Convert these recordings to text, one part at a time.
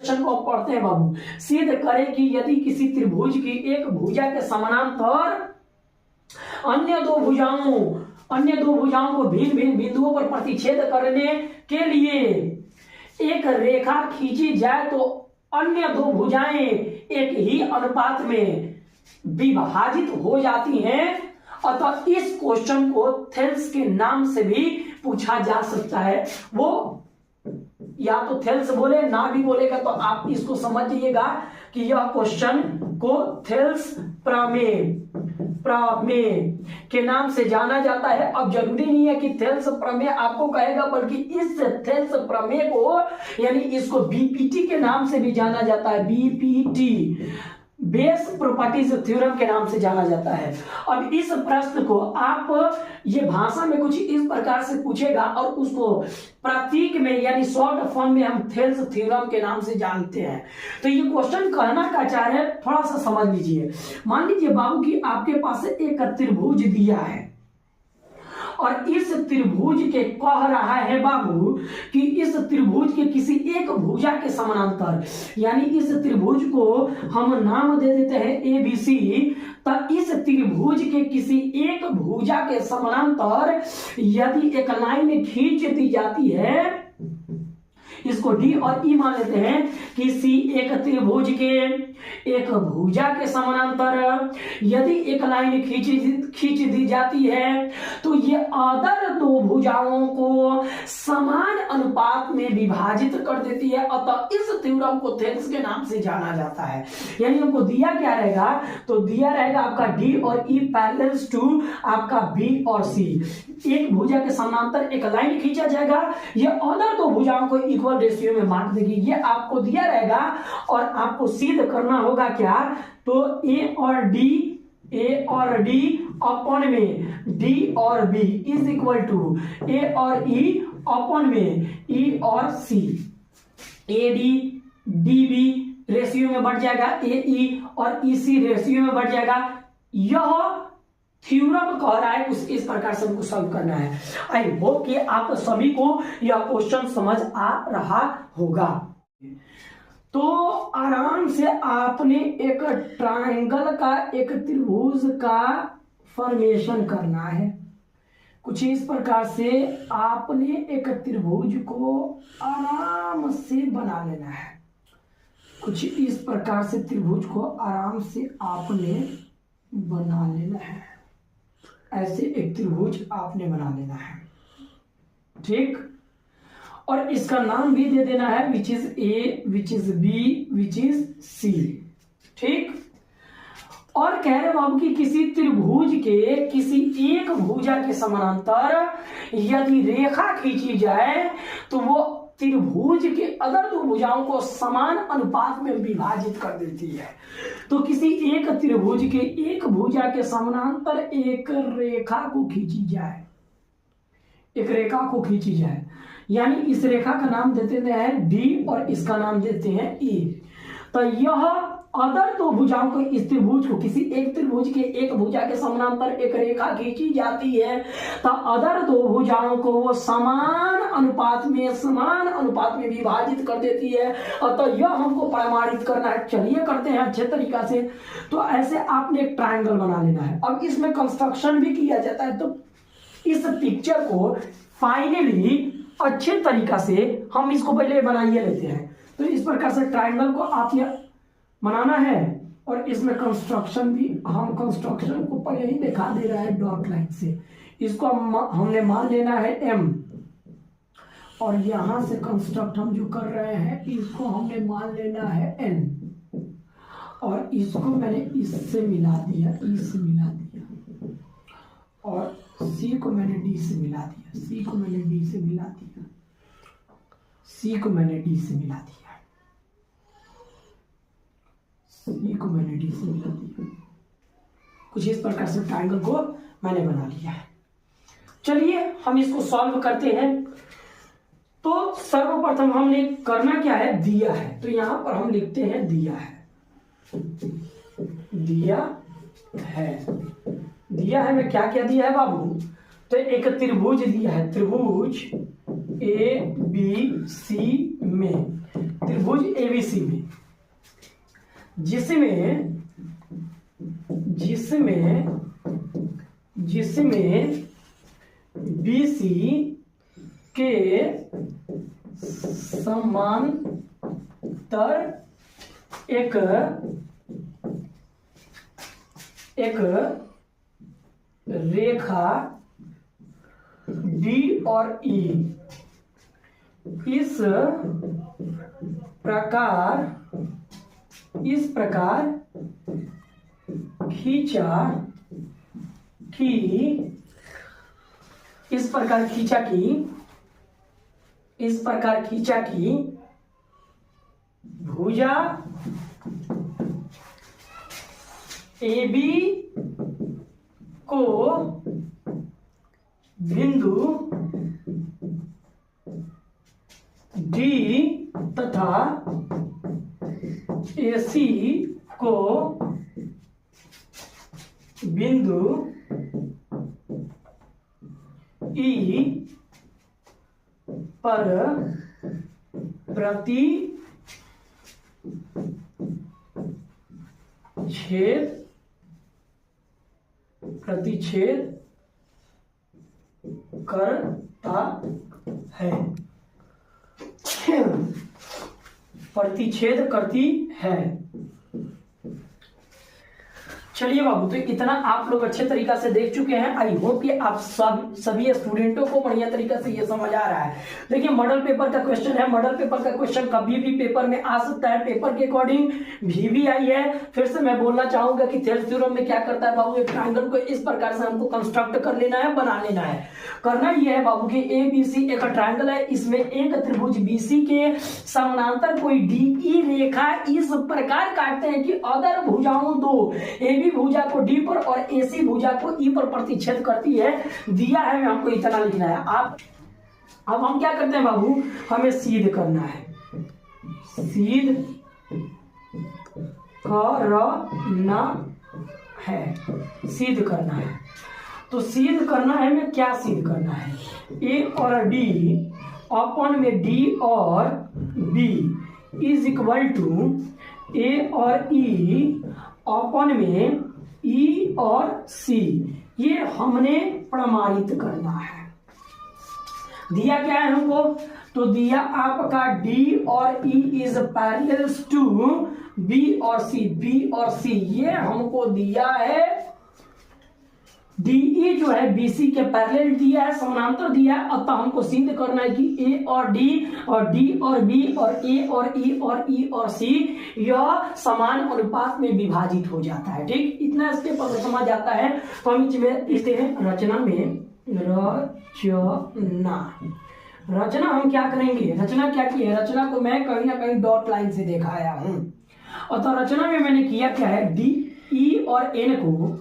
Question को पढ़ते हैं बाबू। सिद्ध करें कि यदि किसी त्रिभुज की एक भुजा के समानांतर अन्य दो भुजाओं को भिन्न भिन्न बिंदुओं पर प्रतिच्छेद करने के लिए एक रेखा खींची जाए तो अन्य दो भुजाएं एक ही अनुपात में विभाजित हो जाती हैं। अतः इस क्वेश्चन को थेल्स के नाम से भी पूछा जा सकता है। वो या तो थेल्स बोले ना भी बोलेगा तो आप इसको समझिएगा कि यह क्वेश्चन को थेल्स प्रमेय के नाम से जाना जाता है। अब जरूरी नहीं है कि थेल्स प्रमेय आपको कहेगा, बल्कि इस थेल्स प्रमेय को यानी इसको बीपीटी के नाम से भी जाना जाता है। बीपीटी बेस प्रॉपर्टीज थ्योरम के नाम से जाना जाता है। अब इस प्रश्न को आप ये भाषा में कुछ इस प्रकार से पूछेगा और उसको प्रतीक में यानी शॉर्ट फॉर्म में हम थेल्स थ्योरम के नाम से जानते हैं। तो ये क्वेश्चन कहना का चाह रहे हैं, थोड़ा सा समझ लीजिए। मान लीजिए बाबू की आपके पास एक त्रिभुज दिया है और इस त्रिभुज के कह रहा है बाबू कि इस त्रिभुज के किसी एक भुजा के समानांतर, यानी इस त्रिभुज को हम नाम दे देते हैं ABC। तो इस त्रिभुज के किसी एक भुजा के समानांतर यदि एक लाइन खींच दी जाती है, इसको D और E मान लेते हैं, किसी एक त्रिभुज के एक भुजा के समानांतर यदि एक लाइन खींच दी जाती है तो ये अदर दो भुजाओं को समान अनुपात में विभाजित कर देती है। अतः इस थ्योरम को थेल्स के नाम से जाना जाता है। यानी हमको दिया क्या रहेगा, तो दिया रहेगा आपका D और E पैरेलल्स टू आपका B और C। एक भुजा के समानांतर एक लाइन खींचा जाएगा, ये अदर दो भुजाओं को इक्वल रेशियो में बांट देगी। ये आपको दिया रहेगा और आपको सिद्ध करना होगा क्या, तो A और D अपॉन में D और B is equal to A और E अपॉन में E और C। AD DB रेशियो में बढ़ जाएगा, AE और EC रेशियो में बढ़ जाएगा। यह थ्योरम कह रहा है, कुछ इस प्रकार से हमको सॉल्व करना है। आई होप कि आप सभी को यह क्वेश्चन समझ आ रहा होगा। तो आराम से आपने एक ट्रायंगल का, एक त्रिभुज का फॉर्मेशन करना है। कुछ इस प्रकार से आपने एक त्रिभुज को आराम से बना लेना है। कुछ इस प्रकार से त्रिभुज को आराम से आपने बना लेना है। ऐसे एक त्रिभुज आपने बना लेना है, ठीक। और इसका नाम भी दे देना है, which is A, which is B, which is C, ठीक। और कह रहे बाबू कि किसी त्रिभुज के किसी एक भुजा के समानांतर यदि रेखा खींची जाए तो वो त्रिभुज के अदर दो भुजाओं को समान अनुपात में विभाजित कर देती है। तो किसी एक त्रिभुज के एक भुजा के समानांतर एक रेखा को खींची जाए, एक रेखा को खींची जाए, यानी इस रेखा का नाम देते हैं D और इसका नाम देते हैं E। तो यह अदर दो भुजाओं को, इस त्रिभुज को किसी एक त्रिभुज के एक भुजा के समानांतर एक रेखा खींची जाती है तो अदर दो भुजाओं को वो समान अनुपात में विभाजित कर देती है। अतः यह हमको प्रमाणित करना है। चलिए करते हैं अच्छे तरीका से। तो ऐसे आपने एक ट्रायंगल बना लेना है। अब इसमें कंस्ट्रक्शन भी किया जाता है। तो इस पिक्चर को फाइनली अच्छे तरीका से हम इसको पहले बनाइए लेते हैं। तो इस प्रकार से ट्रायंगल को आपने बनाना है और इसमें कंस्ट्रक्शन भी, हम कंस्ट्रक्शन को पहले ही दिखा दे रहा है डॉट लाइन से। इसको हमने मान लेना है M और यहां से कंस्ट्रक्ट हम जो कर रहे हैं इसको हमने मान लेना है N और इसको मैंने इससे मिला दिया, E से मिला दिया और C को मैंने D से मिला दिया, C को मैंने D से मिला दिया, C को मैंने D से मिला दिया, C को मैंने D से मिला दिया। कुछ इस प्रकार से ट्रायंगल को मैंने बना लिया है। चलिए हम इसको सॉल्व करते हैं। तो सर्वप्रथम हमने करना क्या है, दिया है, तो यहां पर हम लिखते हैं दिया है, दिया है। दिया है में क्या क्या दिया है बाबू, तो एक त्रिभुज दिया है, त्रिभुज ए बी सी में, त्रिभुज एबीसी में, जिसमें बीसी के समांतर एक रेखा डी और ई इस प्रकार खींचा की भुजा AB को बिंदु D तथा AC को बिंदु E पर प्रतिच्छेद करता है, प्रतिच्छेद करती है। चलिए बाबू, तो इतना आप लोग अच्छे तरीका से देख चुके हैं। आई होप कि आप सभी स्टूडेंटों को बढ़िया तरीका से ये समझ आ रहा है। देखिए, मॉडल पेपर का क्वेश्चन है। मॉडल पेपर का क्वेश्चन कभी भी पेपर में आ सकता है, पेपर के अकॉर्डिंग भी आई है। फिर से मैं बोलना चाहूंगा कि थेल्स थ्योरम में क्या करता है बाबू, एक ट्रायंगल को इस प्रकार से हमको कंस्ट्रक्ट कर लेना है, बना लेना है। करना ये है बाबू कि ए बी सी एक ट्रायंगल है, इसमें एक त्रिभुज बीसी के समानांतर कोई डीई रेखा इस प्रकार काटते हैं कि अदर भुजाओं दो, ए बी भुजा को डी पर और एसी भुजा को ई पर प्रतिच्छेद करती है। दिया है, हमको इतना लिखना है। अब हम क्या करते हैं बाबू, हमें सिद्ध करना है, सिद्ध करना है। तो सिद्ध करना है, में क्या सिद्ध करना है, ए और डी अपन में डी और बी इज इक्वल टू ए और ई अपन में ई और सी, ये हमने प्रमाणित करना है। दिया क्या है हमको, तो दिया आपका D और E is parallel to B और C, B और C ये हमको दिया है। DE जो है BC के पैरेलल दिया है, समानांतर दिया है। अतः हमको सिद्ध करना है कि A और D और D और B और A और E और E और C यह समान अनुपात में विभाजित हो जाता है। ठीक, इतना इसके पर समझ आता है। तो हम इसमें लिखते हैं रचना में, रचना हम क्या करेंगे, रचना क्या की है, रचना को मैं कहीं ना कहीं डॉट लाइन से दिखाया हूं। और तो रचना में मैंने किया क्या है, डी ई और एन को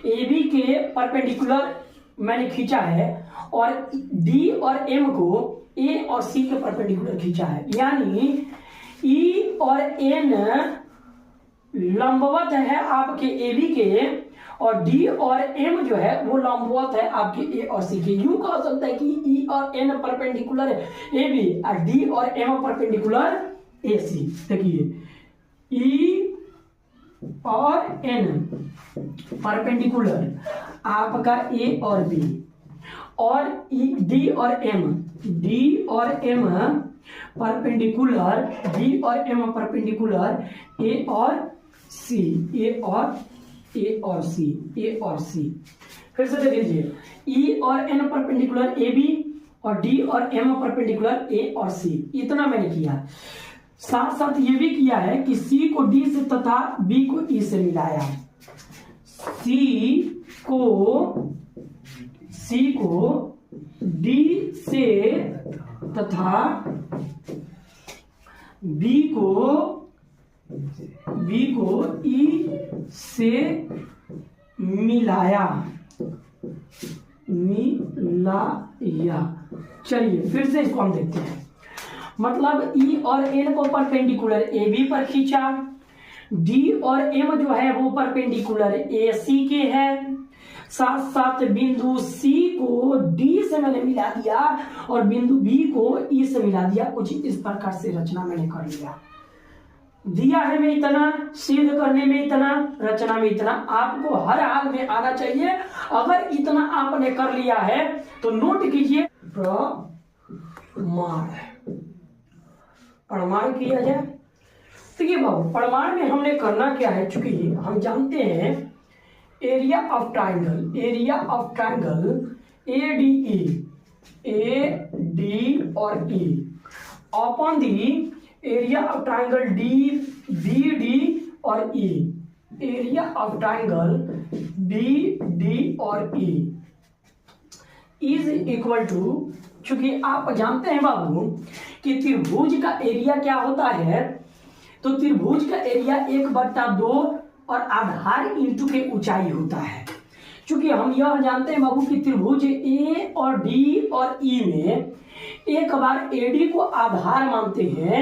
ए बी के परपेंडिकुलर मैंने खींचा है और डी और एम को ए और सी के परपेंडिकुलर खींचा है। यानी ई और एन लंबवत है आपके ए बी के और डी और एम जो है वो लंबवत है आपके ए और सी के। यूं कह सकता है कि ई और एन परपेंडिकुलर ए बी और डी और एम परपेंडिकुलर ए सी। देखिए ई और एन परपेंडिकुलर आपका ए और बी और डी और एम परपेंडिकुलर डी और एम परपेंडिकुलर ए और सी, ए और सी। फिर से देख लीजिए, ई और एन परपेंडिकुलर ए बी और डी और एम परपेंडिकुलर ए और सी। इतना मैंने किया। साथ साथ ये भी किया है कि सी को डी से तथा बी को ई से मिलाया। सी को डी से तथा बी को ई से मिलाया। चलिए फिर से इसको हम देखते हैं। मतलब ई और एन को परपेंडिकुलर ए बी पर खींचा, डी और एम जो है वो परपेंडिकुलर ए सी के है। साथ साथ बिंदु सी को डी से मैंने मिला दिया और बिंदु बी को ई से मिला दिया। कुछ इस प्रकार से रचना मैंने कर लिया। दिया है में इतना, सिद्ध करने में इतना, रचना में इतना। आपको हर हाल में आना चाहिए। अगर इतना आपने कर लिया है तो नोट कीजिए। प्रमाण किया जाए। देखिए बाबू, प्रमाण में हमने करना क्या है, चूंकि हम जानते हैं area of triangle A D और E upon the area of triangle D B D और E, area of triangle B D और ई इज इक्वल टू, चूंकि आप जानते हैं बाबू कि त्रिभुज का एरिया क्या होता है, तो त्रिभुज का एरिया 1/2 और आधार इंटू के ऊंचाई होता है। चूंकि हम यह जानते हैं बाबू कि त्रिभुज ए और डी और ई में एक बार एडी को आधार मानते हैं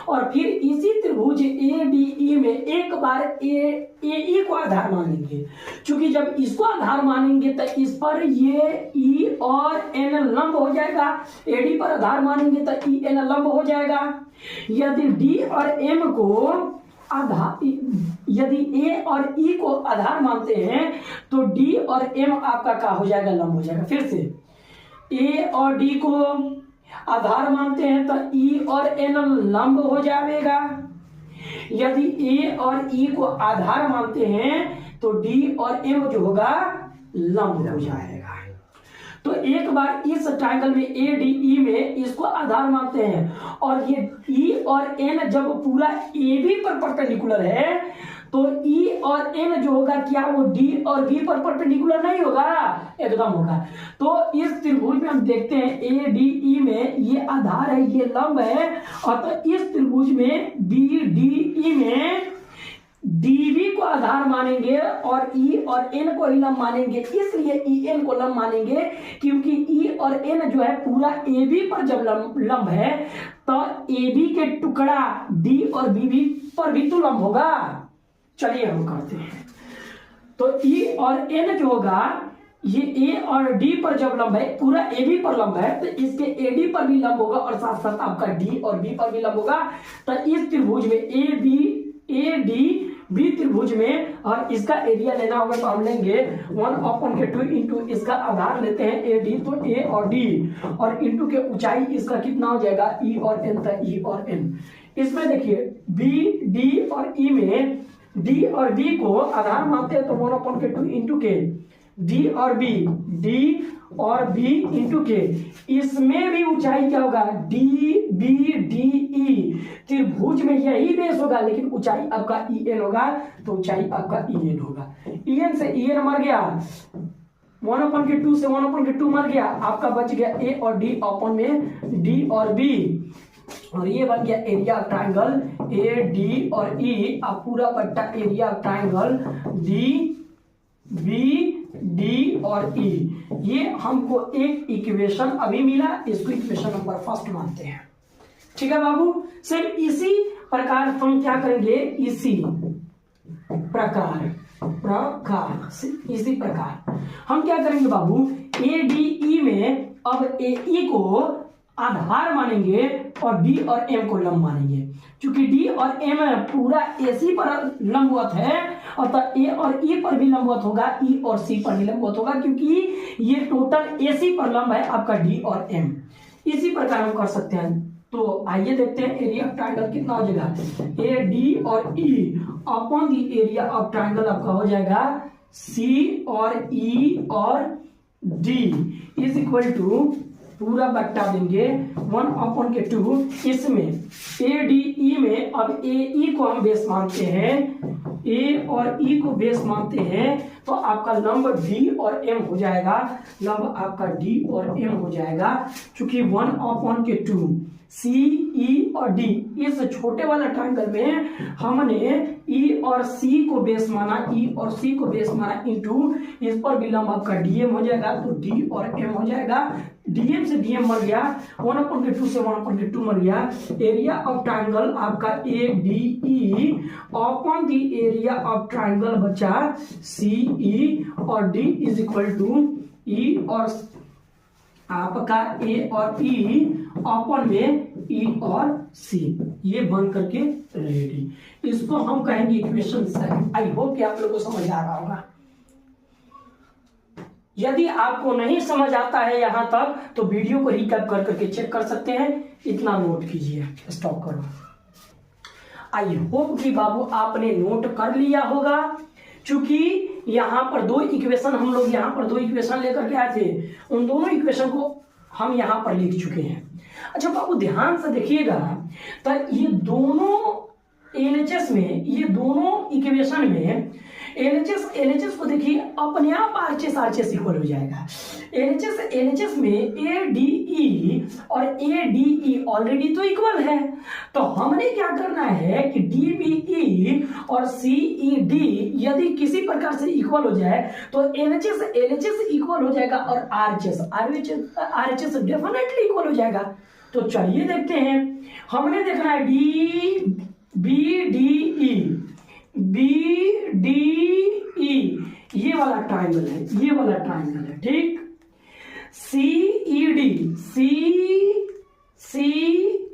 और फिर इसी त्रिभुज ए डी ई में एक बार ए ई को आधार मानेंगे। चूंकि जब इसको आधार मानेंगे तो इस पर ये ई और एन लंब हो जाएगा, एडी पर आधार मानेंगे तो ई एन लंब हो जाएगा। यदि डी और एम को आधार, यदि ए और ई को आधार मानते हैं तो डी और एम आपका क्या हो जाएगा, लंब हो जाएगा। फिर से ए और डी को आधार मानते हैं तो ई और एन लंब हो जाएगा। यदि ए और ई को आधार मानते हैं तो डी और एम जो होगा लंब हो जाएगा। तो एक बार इस ट्रायंगल में ए डी ई में इसको आधार मानते हैं और ये ई और एन जब पूरा ए बी पर परपेंडिकुलर है तो ई और एन जो होगा क्या वो डी और बी पर परपेंडिकुलर नहीं होगा, एकदम होगा। तो इस त्रिभुज में हम देखते हैं ए डी ई में ये आधार है, ये लंब है, और तो इस त्रिभुज में बी डी ई में डीबी को आधार मानेंगे और ई और एन को ही लंब मानेंगे। इसलिए ई एन को लंब मानेंगे क्योंकि ई और एन जो है पूरा ए बी पर जब लंब है तो ए बी के टुकड़ा डी और बी पर भी तो लंब होगा। चलिए हम करते हैं। तो ई और एन जो होगा ये ए और डी पर जब लंब है, पूरा ए बी पर लंब है, तो इसके ए डी पर भी लंब होगा और साथ साथ आपका डी और बी पर भी लंब होगा। तो इस त्रिभुज में ए डी बी त्रिभुज में और इसका एरिया लेना होगा तो हम लेंगे 1/2 इंटू इसका आधार लेते हैं ए डी, तो ए और डी और इंटू के ऊंचाई इसका कितना हो जाएगा ई और एन, तो ई और एन। इसमें देखिए बी डी और ई में डी और बी को आधार मानते हैं तो 1/2 इंटू के डी और बी इंटू के, इसमें भी ऊंचाई क्या होगा डी बी डी ई। त्रिभुज में यही बेस होगा लेकिन ऊंचाई आपका ई एन होगा, तो ऊंचाई आपका ई एन होगा। ई एन से ई एन मर गया, 1/2 से 1/2 मर गया, आपका बच गया ए और डी अपॉन में डी और बी, और ये बन गया area of triangle A D और ई। अब पूरा पट्टा area of triangle D B D और ई। ये हमको एक इक्वेशन अभी मिला, इसको इक्वेशन नंबर 1 मानते हैं। ठीक है बाबू। सिर्फ इसी प्रकार हम क्या करेंगे, इसी प्रकार हम क्या करेंगे बाबू, ए डी ई में अब ए ई को आधार मानेंगे और डी और एम को लंब मानेंगे। क्योंकि डी और एम पूरा एसी पर लंबवत है और तो ए और ई पर भी लंबवत होगा, ई और सी पर भी लंबवत होगा, क्योंकि ये टोटल एसी पर लंब है आपका डी और एम। इसी प्रकार हम कर सकते हैं। तो आइए देखते हैं एरिया ऑफ ट्रायंगल कितना हो जाएगा, ए डी और E upon the area of triangle आपका हो जाएगा सी और ई और डी इज इक्वल टू पूरा बट्टा देंगे 1/2। इसमें ए डी ई में अब ए ई को हम बेस मानते हैं, ए और ई को बेस मानते हैं, तो आपका लंब डी और एम हो जाएगा, लंब आपका डी और एम हो जाएगा। चूंकि 1/2 सी ई और डी, इस छोटे वाला ट्रायंगल में हमने ई और सी को बेस माना, ई और सी को बेस माना इंटू इस पर भी लंब आपका डी एम हो जाएगा, तो डी और एम हो जाएगा। डीएम से डीएम मर गया, 1/2 से 1/2 मर गया। एरिया ऑफ ट्राइंगल आपका ए D E upon the area of triangle बचा सी ई, और डी इज इक्वल टू ई और आपका ए और ई अपॉन में ई और सी, ये बन करके रेडी। इसको हम कहेंगे इक्वेशन 7। आई होप कि आप लोगों को समझ आ रहा होगा। यदि आपको नहीं समझ आता है यहां तक तो वीडियो को रिकैप कर करके चेक कर सकते हैं। इतना नोट कीजिए, स्टॉप करो। आई होप कि बाबू आपने नोट कर लिया होगा, क्योंकि यहां पर दो इक्वेशन हम लोग यहां पर दो इक्वेशन लेकर के आए थे, उन दोनों इक्वेशन को हम यहां पर लिख चुके हैं। अच्छा बाबू ध्यान से देखिएगा, तो ये दोनों एलएचएस में, ये दोनों इक्वेशन में एलएचएस को देखिए अपने आप आरएचएस इक्वल हो जाएगा। एलएचएस में ए डी ई और ए डी ई ऑलरेडी तो इक्वल है, तो हमने क्या करना है कि डी बी ई और सी ई डी यदि किसी प्रकार से इक्वल हो जाए तो एलएचएस इक्वल हो जाएगा और आरएचएस डेफिनेटली इक्वल हो जाएगा। तो चलिए देखते हैं, हमने देखना है D B D E, B D E ये वाला ट्राइंगल है, ये वाला ट्राइंगल है, ठीक। सी ई डी, सी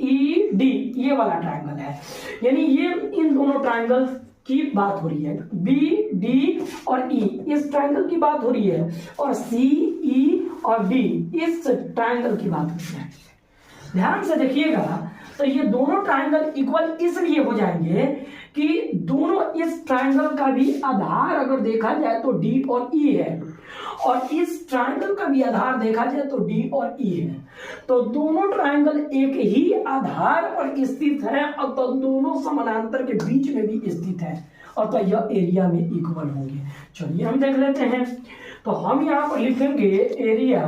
ई डी ये वाला ट्राइंगल है, यानी ये इन दोनों ट्राइंगल की बात हो रही है। बी डी और ई इस ट्राइंगल की बात हो रही है, और सी ई और डी इस ट्राइंगल की बात हो रही है। ध्यान से देखिएगा, तो ये दोनों ट्राइंगल इक्वल इसलिए हो जाएंगे कि दोनों इस ट्राइंगल का भी आधार अगर देखा जाए तो डी और ई है, और इस ट्राइंगल का भी आधार देखा जाए तो डी और ई है। तो दोनों ट्राइंगल एक ही आधार पर स्थित है, और तो दोनों समानांतर के बीच में भी स्थित है, और तो यह एरिया में इक्वल होंगे। चलिए हम देख लेते हैं। तो हम यहाँ पर लिखेंगे area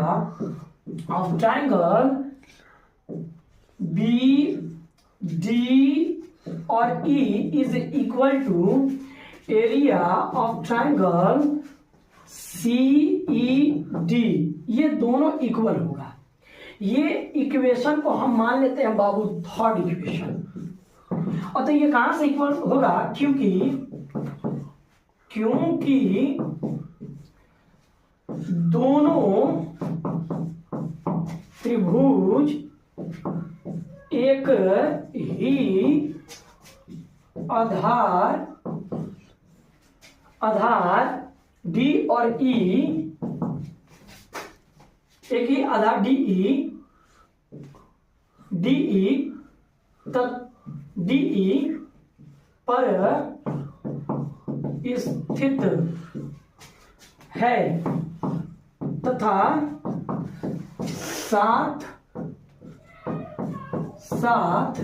of triangle B D और E is equal to area of triangle C E D, ये दोनों इक्वल होगा। ये इक्वेशन को हम मान लेते हैं बाबू थर्ड इक्वेशन। और तो ये कहां से इक्वल होगा, क्योंकि दोनों त्रिभुज एक ही आधार डी और ई, एक ही आधार डी ई पर स्थित है तथा साथ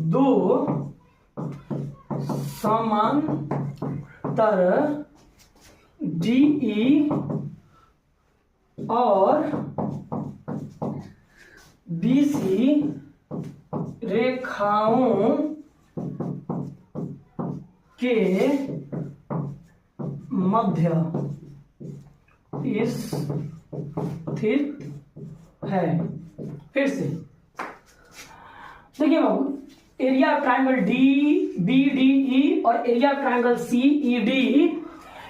दो समांतर डीई और बीसी रेखाओं के मध्य स्थित है। फिर से देखिए बाबू, area of triangle D B D E और area of triangle C E D,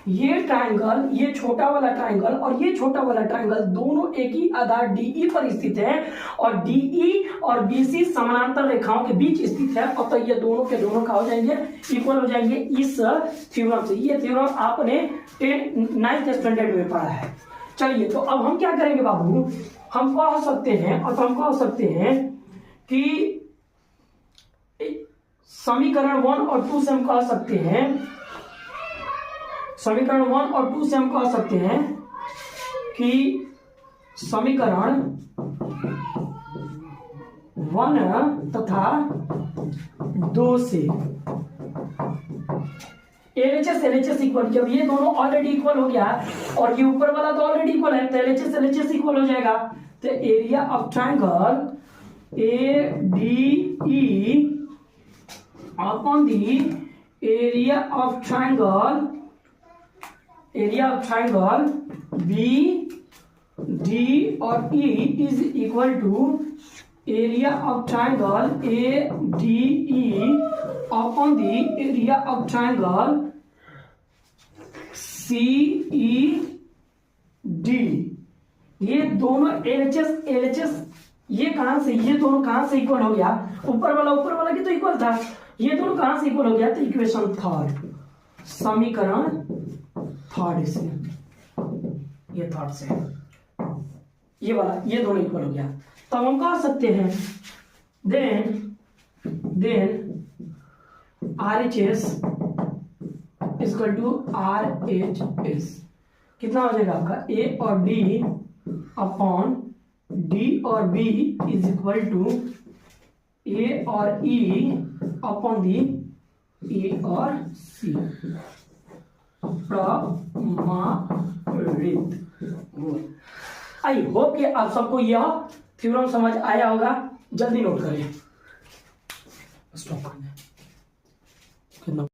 ये ट्राइंगल, ये छोटा वाला ट्राइंगल और ये छोटा वाला ट्राइंगल दोनों एक ही आधार डीई पर स्थित है, और डीई और बीसी समानांतर रेखाओं के बीच स्थित है, और तो ये दोनों के दोनों का हो जाएंगे, इक्वल हो जाएंगे इस थ्योरम से। ये थ्योरम आपने 9th स्टैंडर्ड में पढ़ा है। चलिए, तो अब हम क्या करेंगे बाबू, हम कह सकते हैं, और हम कह सकते हैं कि समीकरण 1 और 2 से हम कह सकते हैं, समीकरण 1 और 2 से हम कह सकते हैं कि समीकरण 1 तथा 2 से एलएचएस इक्वल, जब ये दोनों ऑलरेडी इक्वल हो गया और ये ऊपर वाला तो ऑलरेडी इक्वल है, तो एलएचएस इक्वल हो जाएगा। तो area of triangle A D E upon the area of triangle B D और E is equal to area of triangle A D E upon the area of triangle C E D. ये दोनों LHS ये कहां से, ये दोनों कहां से इक्वल हो गया, ऊपर वाला की तो इक्वल था, ये दोनों कहां से इक्वल हो गया, तो इक्वेशन थर्ड, समीकरण थर्ड से, ये थर्ड से ये वाला, ये दोनों इक्वल हो गया। तब हम कह सकते हैं then RHS equal to RHS कितना हो जाएगा आपका, A और D अपॉन D और B is equal to A और E अपॉन दी A और C प्रमाणित। आई होप कि आप सबको यह थ्योरम समझ आया होगा। जल्दी नोट करें, स्टॉप करना।